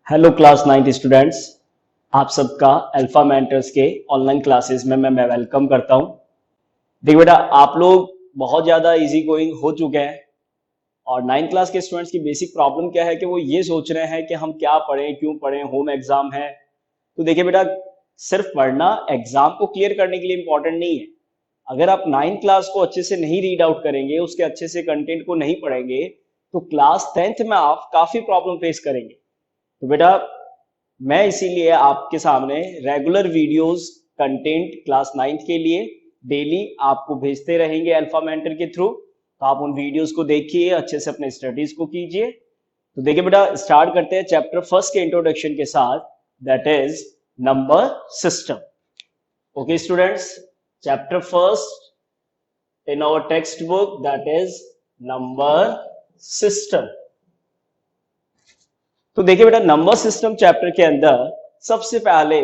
Hello class 9th students, आप सबका alpha mentors के ऑनलाइन क्लासेस में मैं वेलकम करता हूं। देखिए बेटा, आप लोग बहुत ज़्यादा इजी गोइंग हो चुके हैं और 9th क्लास के स्टूडेंट्स की बेसिक प्रॉब्लम क्या है कि वो ये सोच रहे हैं कि हम क्या पढ़ें, क्यों पढ़ें, होम एग्जाम है। तो देखिए बेटा, सिर्फ पढ़ना एग्जाम को क्लियर करने के लिए इंपॉर्टेंट नहीं है। अगर आप 9th क्लास को अच्छे से नहीं रीड आउट करेंगे, उसके अच्छे से कंटेंट को नहीं पढ़ेंगे, तो क्लास 10th में आप काफ़ी प्रॉब्लम फेस करेंगे। तो बेटा, मैं इसीलिए आपके सामने regular videos content class 9th के लिए डेली आपको भेजते रहेंगे अल्फा मेंटर के थ्रू। तो आप उन वीडियोस को देखिए, अच्छे से अपने स्टडीज को कीजिए। तो देखिए बेटा, स्टार्ट करते हैं चैप्टर फर्स्ट के इंट्रोडक्शन के साथ, that is number system. Okay students, chapter first in our text book, that is number system. तो देखिए बेटा, नंबर सिस्टम चैप्टर के अंदर सबसे पहले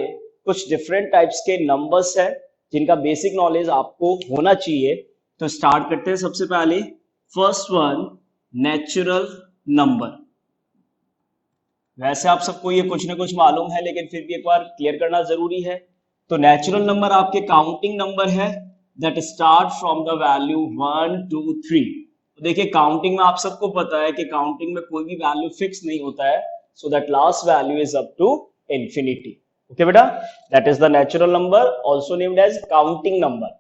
कुछ डिफरेंट टाइप्स के नंबर्स हैं जिनका बेसिक नॉलेज आपको होना चाहिए। तो स्टार्ट करते हैं सबसे पहले। First one, natural number. वैसे आप सबको ये कुछ ना कुछ मालूम है, लेकिन फिर भी एक बार क्लियर करना जरूरी है। तो नेचुरल नंबर आपके काउंटिंग नंबर है that start from the value 1 2 3। देखिए, काउंटिंग में आप सबको पता है कि काउंटिंग में कोई भी वैल्यू फिक्स नहीं होता है, so that last value is up to infinity. Okay beta, that is the natural number, also named as counting number.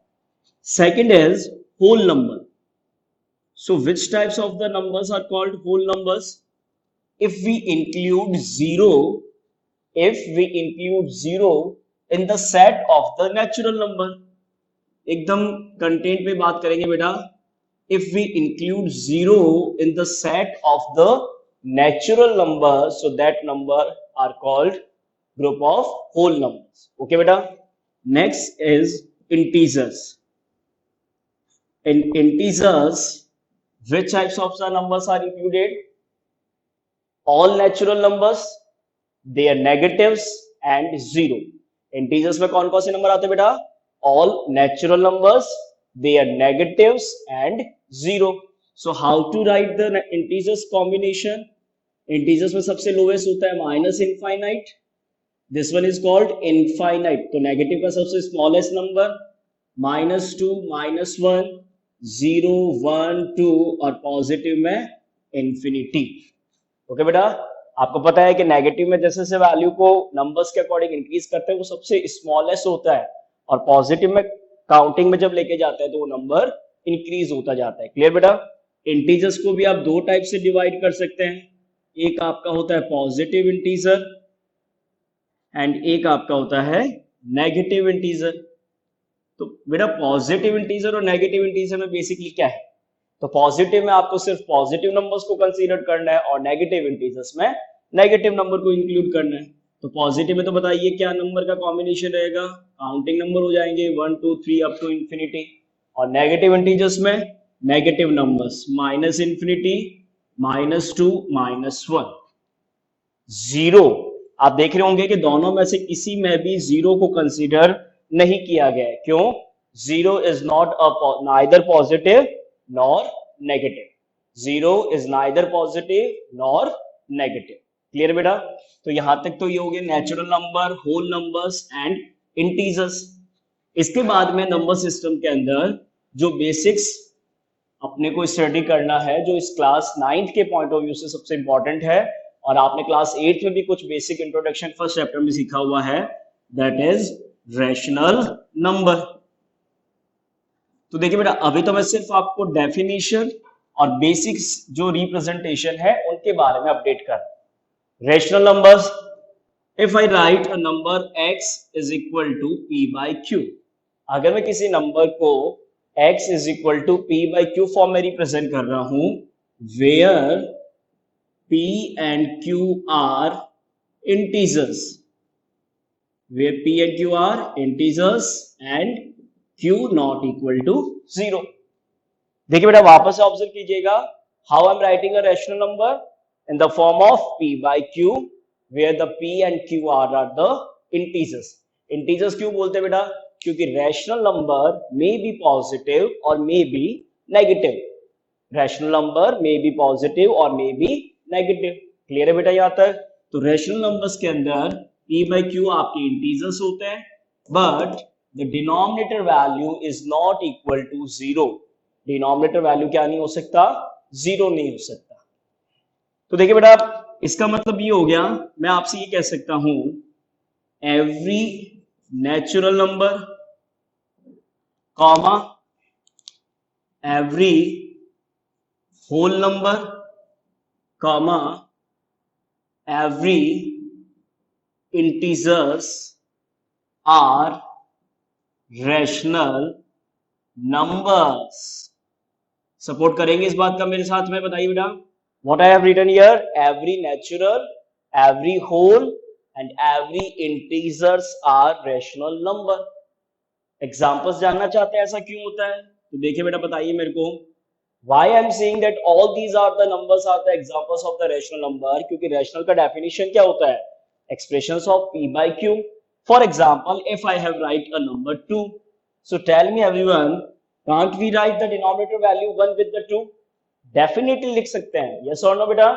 Second is whole number. So which types of the numbers are called whole numbers? If we include zero in the set of the natural number, एकदम content पे बात करेंगे बेटा। If we include zero in the set of the natural number, so that number are called group of whole numbers. Okay beta, next is integers. In integers, which types of the numbers are included? All natural numbers, their negatives and zero. integers में कौन कौन से number आते हैं बेटा? All natural numbers, their negatives and zero. So how to write the integers combination? Integers में सबसे lowest होता है minus infinite, this one is called infinite. तो नेगेटिव का सबसे स्मॉलेस्ट नंबर -2, -1, 0, 1, 2 और पॉजिटिव में इंफिनिटी। ओके बेटा, आपको पता है कि नेगेटिव में जैसे जैसे वैल्यू को नंबर्स के अकॉर्डिंग इंक्रीज करते हैं वो सबसे स्मॉलेस्ट होता है, और पॉजिटिव में काउंटिंग में जब लेके जाते हैं तो वो नंबर इंक्रीज होता जाता है। क्लियर बेटा? इंटीजर्स को भी आप दो टाइप से डिवाइड कर सकते हैं। एक आपका होता है पॉजिटिव इंटीजर एंड एक आपका होता है नेगेटिव इंटीजर। तो बेटा, पॉजिटिव इंटीजर और नेगेटिव इंटीजर में बेसिकली क्या है? तो पॉजिटिव में आपको सिर्फ पॉजिटिव नंबर्स को कंसीडर करना है और नेगेटिव इंटीजर्स में नेगेटिव नंबर को इंक्लूड करना है। तो पॉजिटिव में तो बताइए क्या नंबर का कॉम्बिनेशन रहेगा? काउंटिंग नंबर हो जाएंगे 1 2 3 अप टू इंफिनिटी। और नेगेटिव इंटीजर्स में नेगेटिव नंबर्स माइनस इंफिनिटी, -2, -1, 0। आप देख रहे होंगे कि दोनों में से किसी में भी जीरो को कंसीडर नहीं किया गया है। क्यों? Zero is not neither positive nor negative. Zero is neither positive nor negative. Clear बेटा? तो यहां तक तो ये हो गया natural number, whole numbers and integers. इसके बाद में नंबर सिस्टम के अंदर जो बेसिक्स अपने को स्टडी करना है, जो इस क्लास 9th के पॉइंट ऑफ व्यू से सबसे इंपॉर्टेंट है, और आपने क्लास 8th में भी कुछ बेसिक इंट्रोडक्शन फर्स्ट चैप्टर में सीखा हुआ है, दैट इज रैशनल नंबर। तो देखिए बेटा, अभी तो मैं सिर्फ आपको डेफिनेशन और बेसिक्स जो रिप्रेजेंटेशन है उनके बारे में अपडेट कर। Rational numbers, if I write a number x is equal to p/q, अगर मैं किसी नंबर को x is equal to p/q form में रिप्रेजेंट कर रहा हूं, where p and q are integers, where p and q are integers and q not equal to 0। देखिए बेटा, वापस से ऑब्जर्व कीजिएगा, how I am writing a rational number in the form of p/q, where the p and q are the integers। Integers क्यों बोलते हैं बेटा? क्योंकि rational number may be positive और may be negative. Rational number may be positive और may be negative. Clear है बेटा यहां तक? तो रैशनल नंबर्स के अंदर p बाई क्यू आपके इंटीजर्स होते हैं, but the denominator value is not equal to zero. Denominator value क्या नहीं हो सकता, जीरो नहीं हो सकता। तो देखिए बेटा, इसका मतलब ये हो गया, मैं आपसे ये कह सकता हूं every natural number comma every whole number comma every integers are rational numbers. Support करेंगे इस बात का मेरे साथ में, बताइए बेटा। What I have written here, every natural, every whole and every integers are rational number. Examples जानना चाहते हैं ऐसा क्यों होता है? तो देखिए बेटा, बताइए मेरे को, why I am saying that all these are the numbers are the examples of the rational number, क्योंकि rational का definition क्या होता है, expressions of p by q. For example, if I have write a number 2, so tell me everyone, can't we write the denominator value 1 with the 2? Definitely लिख सकते हैं, yes or no बेटा?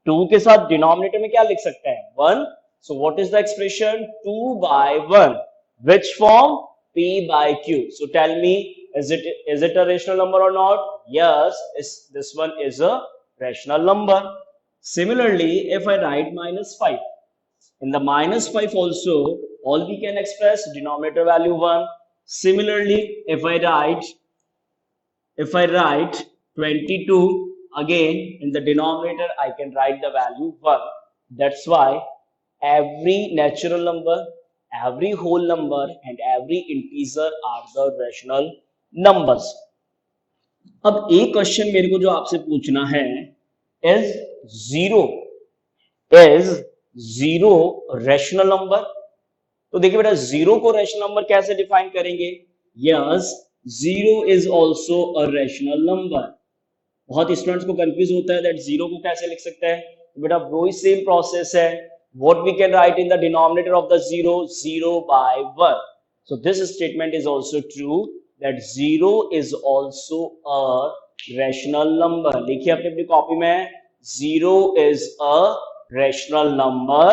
2 के साथ denominator में क्या लिख सकते हैं, 1. So what is the expression, 2 by 1, which form, p by q. So tell me, is it a rational number or not? Yes, this one is a rational number. Similarly, if I write -5, in the -5 also, all we can express denominator value 1. Similarly, if I write 22, again in the denominator I can write the value 1. That's why every natural number, every whole number and every integer are the rational numbers. अब एक question मेरे को जो आपसे पूछना है, is zero rational number? तो देखिए बेटा, जीरो को रैशनल नंबर कैसे डिफाइन करेंगे? Yes, zero is also a rational number. बहुत स्टूडेंट्स को कंफ्यूज होता है दैट जीरो को कैसे लिख सकते हैं। तो बेटा वही सेम प्रोसेस है। What we can write in the denominator of the 0, 0 by 1. So this statement is also true that 0 is also a rational number. देखिए अपनी कॉपी में, 0 is a rational number.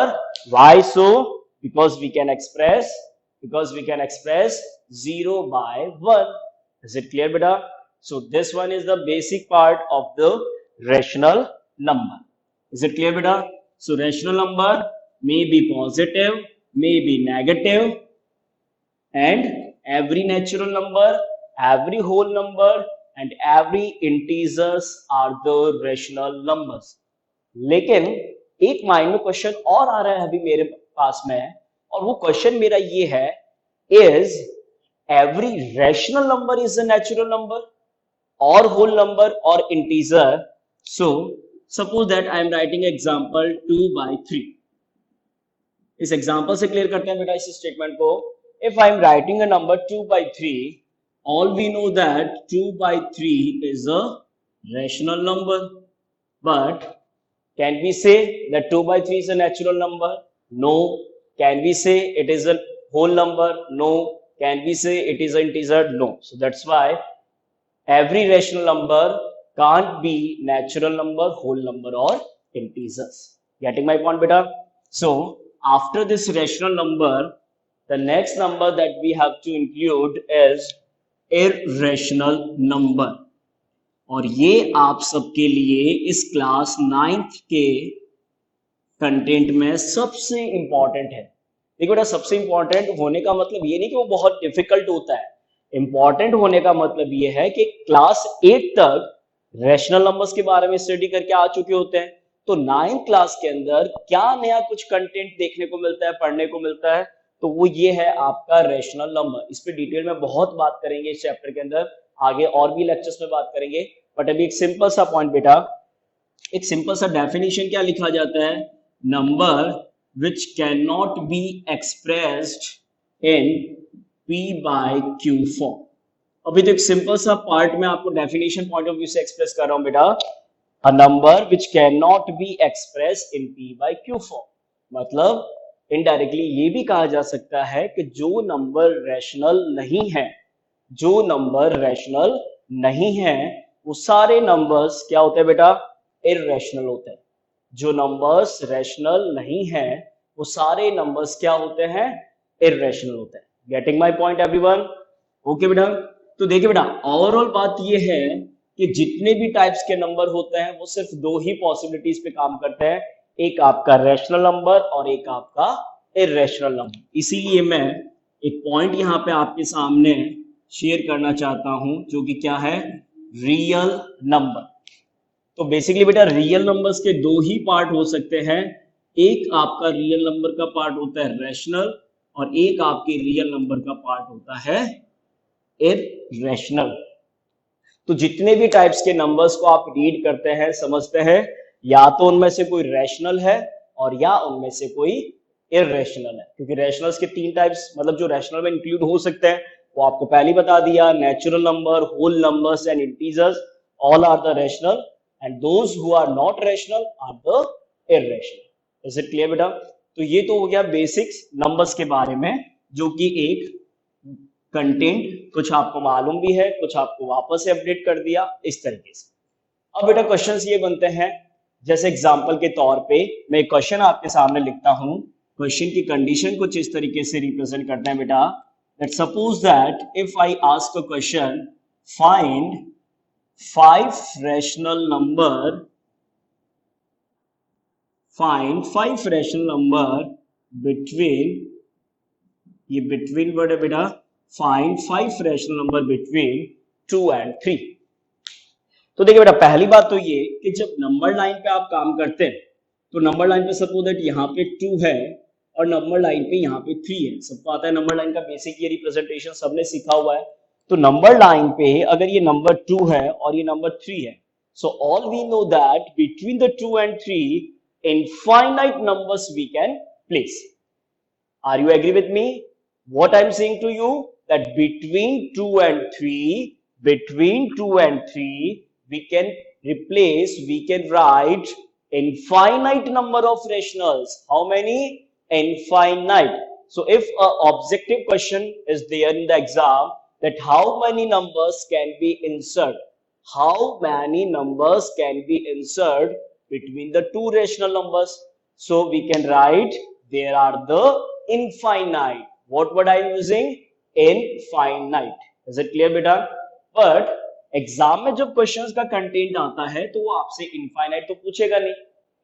Why so? Because we can express 0 by 1. Is it clear beta? So this one is the basic part of the rational number. Is it clear beta? So rational number may be positive, may be negative, and every natural number, every whole number and every integers are the rational numbers. लेकिन एक mind में question और आ रहा है अभी मेरे पास में, और वो क्वेश्चन मेरा ये है, is every rational number is a natural number or whole number or integer? So suppose that I am writing example 2 by 3. इस एग्जाम्पल से क्लियर करते हैं बेटा इस स्टेटमेंट को। If I am writing a number 2 by 3, all we know that 2 by 3 is a rational number, but can we say that 2 by 3 is a natural number? No. Can we say it is a whole number? No. Can we say it is an integer? No. So that's why every rational number can't be natural number, whole number or integers. Getting my point beta? So after this rational number, the next number that we have to include is irrational number. और ये आप सबके लिए इस class 9th के content में सबसे important है। देखो बेटा, सबसे इंपॉर्टेंट होने का मतलब ये नहीं कि वो बहुत डिफिकल्ट होता है। इंपॉर्टेंट होने का मतलब ये है कि क्लास 8 तक रैशनल नंबर्स के बारे में स्टडी करके आ चुके होते हैं, तो 9th क्लास के अंदर क्या नया कुछ कंटेंट देखने को मिलता है, पढ़ने को मिलता है, तो वो ये है आपका रैशनल नंबर। इस पे डिटेल में बहुत बात करेंगे इस चैप्टर के अंदर, आगे और भी लेक्चर्स में बात करेंगे। बट अभी एक सिंपल सा पॉइंट बेटा, एक सिंपल सा डेफिनेशन क्या लिखा जाता है, number which can not be expressed in p by q form. अभी तो एक सिंपल सा पार्ट में आपको डेफिनेशन पॉइंट ऑफ व्यू से एक्सप्रेस कर रहा हूं बेटा, a number which cannot be expressed in p by q form। मतलब इनडायरेक्टली ये भी कहा जा सकता है कि जो नंबर रैशनल नहीं है, जो नंबर रैशनल नहीं है, वो सारे नंबर्स क्या होते हैं बेटा, इररेशनल होते हैं। जो नंबर्स रैशनल नहीं है वो सारे नंबर्स क्या होते हैं, इररेशनल होते हैं। Getting my point everyone? Okay बेटा, तो देखिए बेटा ओवरऑल बात ये है कि जितने भी टाइप्स के नंबर होते हैं वो सिर्फ दो ही पॉसिबिलिटीज पे काम करते हैं, एक आपका रैशनल नंबर और एक आपका इररेशनल नंबर। इसीलिए मैं एक पॉइंट यहाँ पे आपके सामने शेयर करना चाहता हूं जो कि क्या है, रियल नंबर। तो बेसिकली बेटा रियल नंबर्स के दो ही पार्ट हो सकते हैं, एक आपका रियल नंबर का पार्ट होता है रैशनल और एक आपके रियल नंबर का पार्ट होता है इररेशनल। तो जितने भी टाइप्स के नंबर्स को आप रीड करते हैं समझते हैं या तो उनमें से कोई रैशनल है और या उनमें से कोई इररेशनल है, क्योंकि रैशनल्स के तीन टाइप्स मतलब जो रैशनल में इंक्लूड हो सकते हैं वो आपको पहले ही बता दिया, natural number, whole numbers and integers, all are the rational and those who are not rational are the irrational. Is it clear बेटा? तो ये तो हो गया बेसिक्स नंबर्स के बारे में, जो कि एक कंटेंट कुछ आपको मालूम भी है, कुछ आपको वापस से अपडेट कर दिया इस तरीके से। अब बेटा क्वेश्चंस ये बनते हैं, जैसे एग्जांपल के तौर पे मैं एक क्वेश्चन आपके सामने लिखता हूं, क्वेश्चन की कंडीशन कुछ इस तरीके से रिप्रेजेंट करते हैं बेटा, that suppose that if I ask a question find 5 rational number, find 5 rational number between, ये बिटवीन वर्ड है बेटा, find 5 rational number between 2 and 3। तो देखिए बेटा पहली बात तो ये कि जब नंबर लाइन पे आप काम करते हैं तो नंबर लाइन पे सपोज दैट यहाँ पे 2 है और नंबर लाइन पे यहाँ पे 3 है। सबको आता है नंबर लाइन का बेसिक ये रिप्रेजेंटेशन, सबने सीखा हुआ है। तो नंबर लाइन पे अगर ये नंबर 2 है और ये नंबर 3 है, so all we know that between the 2 and 3 infinite numbers we can place. Are you agree with me? What I'm saying to you that between 2 and 3, between 2 and 3, we can replace, we can write infinite number of rationals. How many? Infinite. So if a objective question is there in the exam that how many numbers can be inserted, how many numbers can be inserted between the two rational numbers, so we can write there are the infinite. What word I am using? Infinite. Is it clear बेटा? But exam में जब questions का content आता है तो वो आपसे infinite तो पूछेगा नहीं,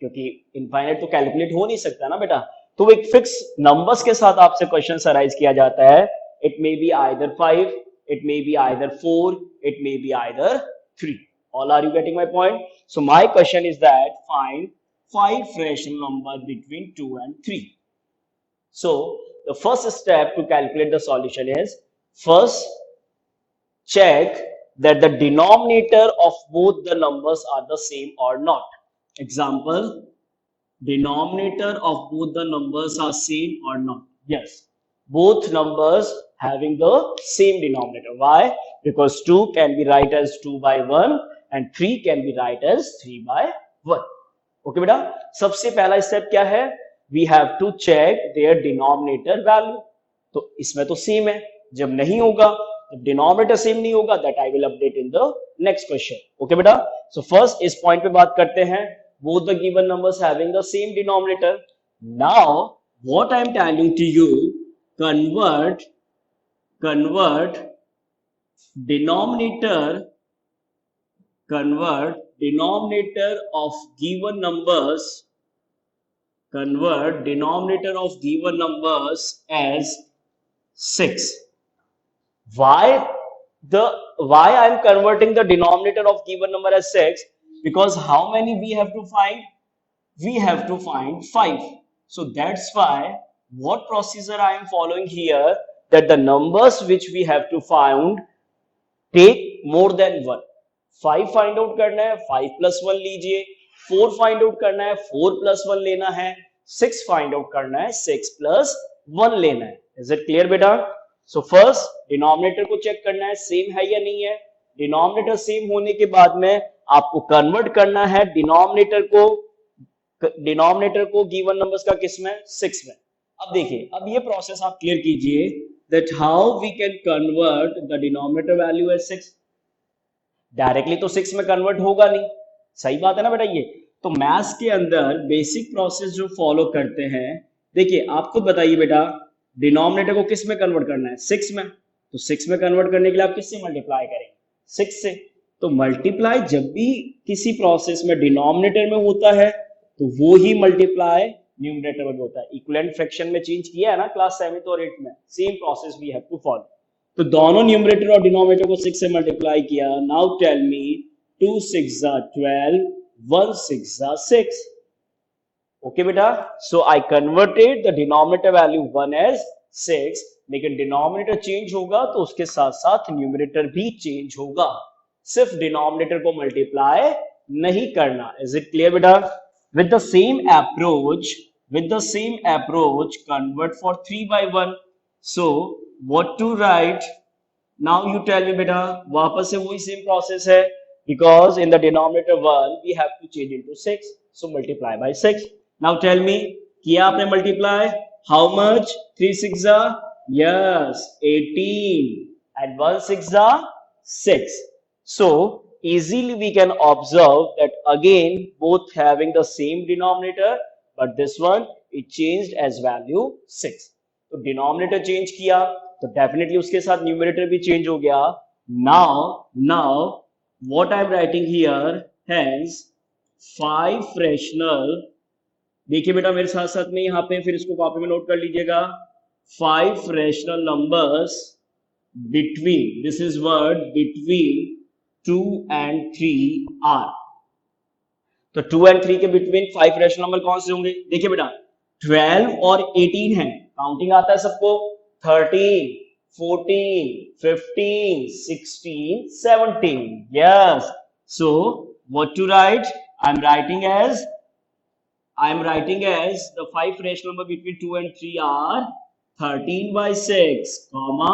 क्योंकि इनफाइनाइट तो कैलकुलेट हो नहीं सकता ना बेटा। तो वो एक फिक्स नंबर्स के साथ आपसे क्वेश्चन अराइज किया जाता है। It may be either 5, it may be either 4, it may be either 3। All are you getting my point? So my question is that find 5 rational number between 2 and 3। So the first step to calculate the solution is, first check that the denominator of both the numbers are the same or not. Example, denominator of both the numbers are same or not. Yes, both numbers having the same denominator. Why? Because 2 can be write as 2 by 1 and 3 can be write as 3 by 1. Okay बेटा, सबसे पहला step क्या है? We have to check their denominator value. तो इसमें तो same है, जब नहीं होगा जब डिनोमिनेटर सेम नहीं होगा, that I will update in the next question. Okay बेटा, so first इस पॉइंट पे बात करते हैं, both the given numbers having the same denominator. Now what I am telling to you, convert denominator of given numbers, convert denominator of given numbers as 6. Why I am converting the denominator of given number as 6? Because how many we have to find? We have to find 5. So that's why what procedure I am following here, that the numbers which we have to find take more than 1. 5 find out करना है, 5 plus 1 लीजिए, 4 find out करना है, 4 plus 1 लेना है, 6 find out करना है, 6 plus 1 लेना है। इज इट क्लियर बेटा? सो फर्स्ट डिनोमिनेटर को चेक करना है सेम है या नहीं है। डिनोमिनेटर सेम होने के बाद में आपको कन्वर्ट करना है डिनोमिनेटर को गिवन नंबर्स का किस में? 6 में। अब देखिए, अब ये प्रोसेस आप क्लियर कीजिए that how we can convert the denominator value as 6। Directly तो 6 में कन्वर्ट होगा नहीं, सही बात है ना बेटा ये। तो मैथ्स के अंदर बेसिक प्रोसेस जो फॉलो करते हैं, देखिए आप खुद बताइए बेटा, डिनोमिनेटर को किस में कन्वर्ट करना है? 6 में। तो 6 में कन्वर्ट करने के लिए आप किससे मल्टीप्लाई करेंगे? 6 से। तो मल्टीप्लाई जब भी किसी प्रोसेस में डिनोमिनेटर में होता है तो वो ही मल्टीप्लाई न्यूमरेटर में होता है। इक्विवेलेंट फ्रैक्शन में चेंज किया है ना क्लास 7th और 8th में, same process we have to follow. तो दोनों न्यूमरेटर और डिनोमिनेटर को 6 से मल्टीप्लाई किया। नाउ टेल मी 2 6 12, 1 6 6। ओके बेटा, so I converted the denominator value 1 as 6, लेकिन डिनोमिनेटर चेंज होगा तो उसके साथ साथ न्यूमरेटर भी चेंज होगा, सिर्फ डिनोमिनेटर को मल्टीप्लाई नहीं करना। इज इट क्लियर बेटा? With the same approach, convert for 3 by 1. So what to write? Now you tell me बेटा, वापस से वही सेम प्रोसेस है, because in the denominator 1 we have to change into 6, so multiply by 6. Now tell me, किया आपने multiply? How much? 3 6 yes 18 and 1 6 6. So easily we can observe that again both having the same denominator, but this one it changed as value 6. तो denominator change किया तो definitely उसके साथ numerator भी change हो गया। Now what I am writing here, hence 5 fractional, देखिए बेटा मेरे साथ साथ में यहाँ पे, फिर इसको कॉपी में नोट कर लीजिएगा, 5 fractional numbers between, this is word between 2 and 3 are। तो 2 and 3 के बिटवीन 5 रैशनल नंबर कौन से होंगे? देखिए बेटा 12 और 18 है, काउंटिंग आता है सबको, 13 14 15 16 17, yes। So what to write? I am writing as the 5 rational number between 2 and 3 are 13 by 6 comma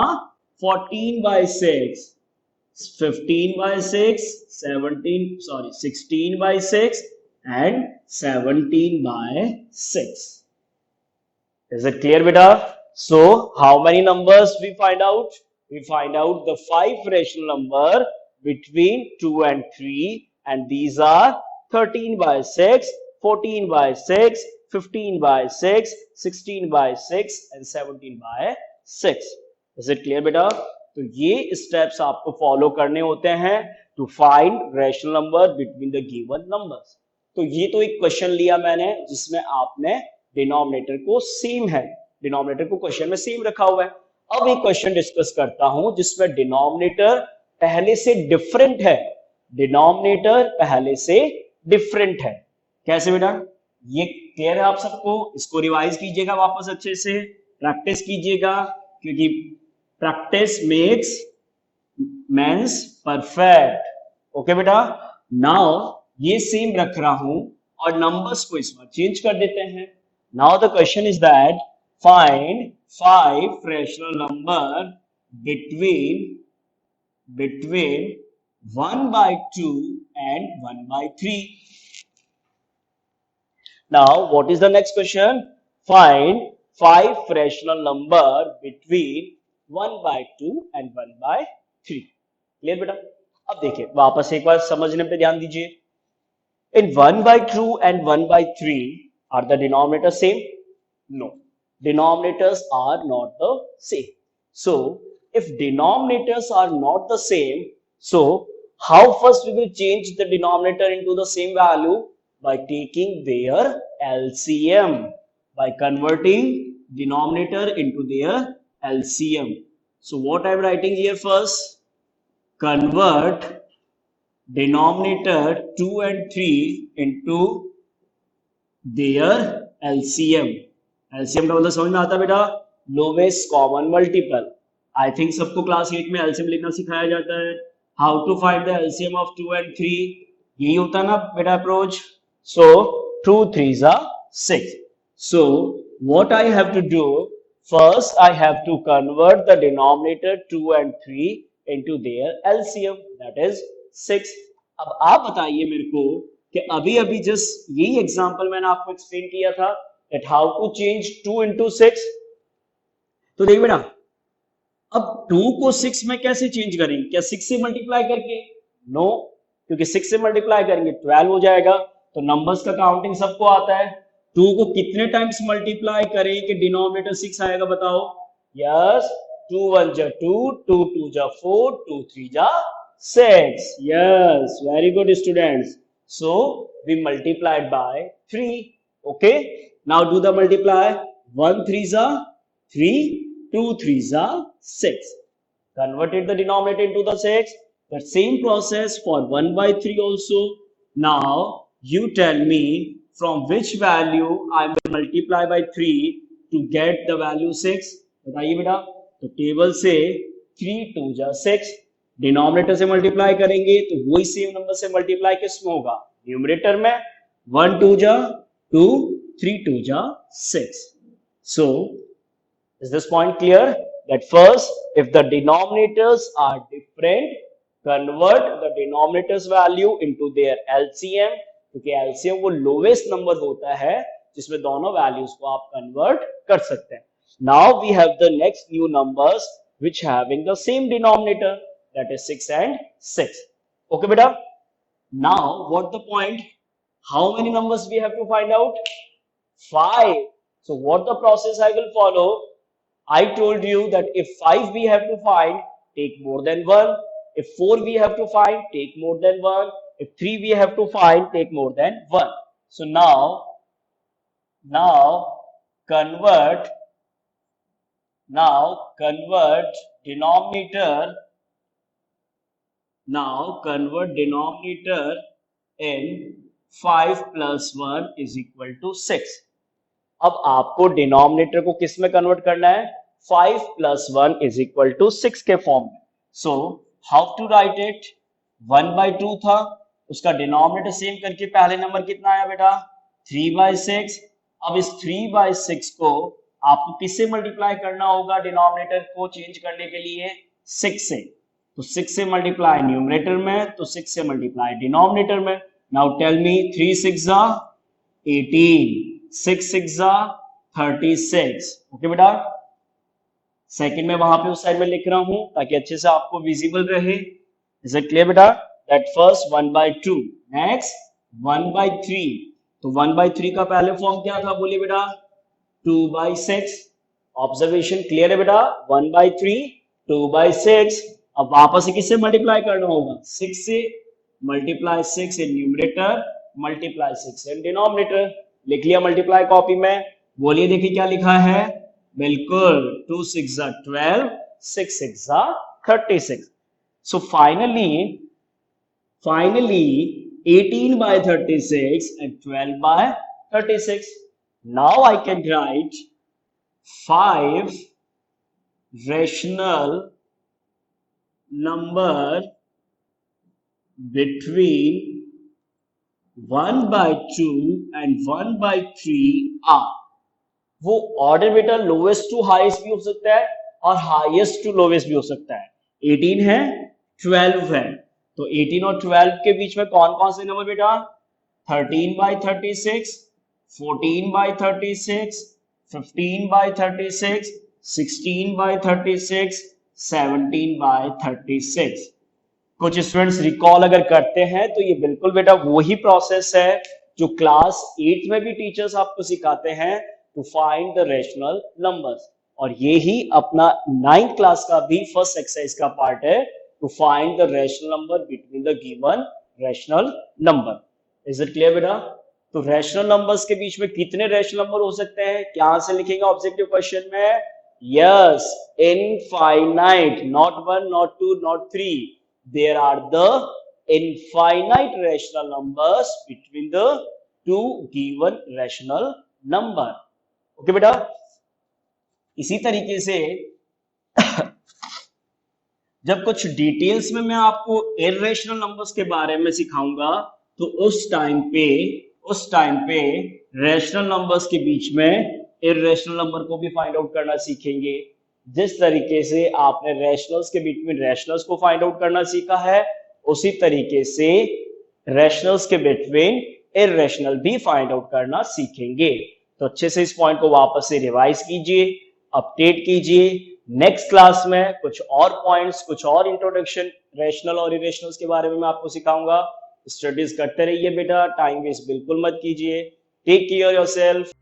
14 by 6, 15 by 6, 16 by 6 and 17 by 6. Is it clear beta? So how many numbers we find out? We find out the 5 rational number between 2 and 3, and these are 13 by 6, 14 by 6, 15 by 6, 16 by 6 and 17 by 6. Is it clear बेटा? तो ये steps आपको follow करने होते हैं to find rational number between the given numbers. तो ये तो एक क्वेश्चन लिया मैंने जिसमें आपने डिनोमिनेटर को सेम है, डिनोमिनेटर को क्वेश्चन में सेम रखा हुआ है। अब एक क्वेश्चन डिस्कस करता हूं जिसमें डिनोमिनेटर पहले से डिफरेंट है, डिनोमिनेटर पहले से डिफरेंट है। कैसे बेटा? ये क्लियर है आप सबको? इसको रिवाइज कीजिएगा वापस, अच्छे से प्रैक्टिस कीजिएगा, क्योंकि practice makes mans perfect. Okay बेटा, नाउ ये सेम रख रहा हूं और नंबर्स को इस बार चेंज कर देते हैं। Now the question is that find 5 rational number between 1 by 2 and 1 by 3. Now what is the next question? Find 5 rational number between 1 by 2 and 1 by 3. Clear बेटा? अब देखिए वापस एक बार समझने पे ध्यान दीजिए। In 1 by 2 and 1 by 3 are the denominators same? No, denominators are not the same. So if denominators are not the same, so how first we will change the denominator into the same value? By taking their LCM, by converting denominator into their LCM. So what I am writing here first, convert denominator 2 and 3 into their LCM. LCM का मतलब समझ में आता है बेटा? Lowest common multiple. I think सबको class 8 में LCM लिखना सिखाया जाता है। How to find the LCM of 2 and 3, यही होता है ना बेटा approach. So 2 3s are 6. So what I have to do, first I have to convert the denominator 2 and 3 into their LCM, that is 6. अब आप बताइए मेरे को कि अभी अभी जस्ट यही एग्जांपल मैंने आपको एक्सप्लेन किया था that how to change 2 into 6। तो देखिए बेटा, अब 2 को 6 में कैसे चेंज करेंगे? क्या 6 से मल्टीप्लाई करके? नो, क्योंकि 6 से मल्टीप्लाई करेंगे 12 हो जाएगा। तो नंबर्स का काउंटिंग सबको आता है। 2 को कितने टाइम्स मल्टीप्लाई करें कि डिनोमिनेटर 6 आएगा बताओ? यस, 2 1 जा 2, 2 2 जा 4, 2 3 जा 6। Yes, very good students. So we multiplied by 3. Okay, now do the multiply. 1 3s are 3, 2 3s are 6. Converted the denominator into the 6. The same process for 1 by 3 also. Now you tell me from which value I will multiply by 3 to get the value 6. बताइए बेटा। तो table से 3 2 जा 6, denominator से multiply करेंगे तो वही same number से मल्टीप्लाई किस में होगा? न्यूमरेटर में। 1 2 जा 2, 3 2 जा 6. So is this point clear? That first, if the denominators are different, convert the denominators value into their LCM, क्योंकि LCM वो लोवेस्ट नंबर होता है जिसमें दोनों वैल्यूज को आप कन्वर्ट कर सकते हैं. Now we have the next new numbers which having the same denominator, that is 6 and 6. Okay beta? Now what the point? How many numbers we have to find out? 5. So what the process I will follow? I told you that if 5 we have to find, take more than 1. If 4 we have to find, take more than 1. If 3 we have to find, take more than 1. So now convert denominator in 5 plus 1 is equal to 6. अब आपको denominator को किस में convert करना है? 5 plus 1 is equal to 6 के form में. So how to write it? 1/2 था, उसका डिनोमिनेटर सेम करके पहले नंबर कितना आया बेटा? 3/6. अब इस 3/6 को आपको किससे मल्टीप्लाई करना होगा? डिनोमिनेटर को चेंज करने के लिए 6 से. तो 6 से मल्टीप्लाई न्यूमरेटर में, तो 6 से मल्टीप्लाई डिनोमिनेटर में. Now tell me, 3 6 18, 6 6 36. ओके बेटा, सेकंड में वहां पे उस साइड में लिख रहा हूं ताकि अच्छे से आपको विजिबल रहे. इज इट क्लियर बेटा? That first 1/2, next 1/3. तो 1/3 का पहले फॉर्म क्या था बोलिए बेटा? 2/6. ऑब्जर्वेशन क्लियर है बेटा? 1/3, 2/6. अब वापस से किससे मल्टीप्लाई करना होगा? 6 से. Multiply 6 in numerator, multiply 6 in denominator. लिख लिया मल्टीप्लाई कॉपी में? बोलिए देखिए क्या लिखा है? बिल्कुल, 2 6 12, 6 6 36. So finally 18/36 and 12/36. Now I can write 5 rational number between 1/2 and 1/3 are. वो ऑर्डर बेटा लोवेस्ट टू हाईएस्ट भी हो सकता है और हाईएस्ट टू लोवेस्ट भी हो सकता है. 18 है, 12 है, तो 18 और 12 के बीच में कौन कौन से नंबर बेटा? 13/36, 14/36, 15/36, 16/36, 17/36. कुछ स्टूडेंट्स रिकॉल अगर करते हैं तो ये बिल्कुल बेटा वही प्रोसेस है जो क्लास 8 में भी टीचर्स आपको सिखाते हैं, to find the rational numbers. और ये ही अपना 9th क्लास का भी फर्स्ट एक्सरसाइज का पार्ट है, to find the rational number between the given rational number. Is it clear बेटा? तो रेशनल नंबर्स के बीच में कितने रेशनल नंबर हो सकते हैं? क्या से लिखेंगे ऑब्जेक्टिव क्वेश्चन में? Yes, infinite. Not 1, not 2, not 3. There are the infinite rational numbers between the two given rational number. Okay बेटा? इसी तरीके से जब कुछ डिटेल्स में मैं आपको इर्रेशनल नंबर्स के बारे में सिखाऊंगा तो उस टाइम पे रेशनल नंबर्स के बीच में इर्रेशनल नंबर को भी फाइंड आउट करना सीखेंगे. जिस तरीके से आपने रैशनल्स के बिटवीन रैशनल्स को फाइंड आउट करना सीखा है, उसी तरीके से रैशनल्स के बिटवीन इररेशनल भी फाइंड आउट करना सीखेंगे. तो अच्छे से इस पॉइंट को वापस से रिवाइज कीजिए, अपडेट कीजिए. नेक्स्ट क्लास में कुछ और पॉइंट्स, कुछ और इंट्रोडक्शन रैशनल और इरेशनल्स के बारे में मैं आपको सिखाऊंगा. स्टडीज करते रहिए बेटा, टाइम वेस्ट बिल्कुल मत कीजिए। Take care yourself.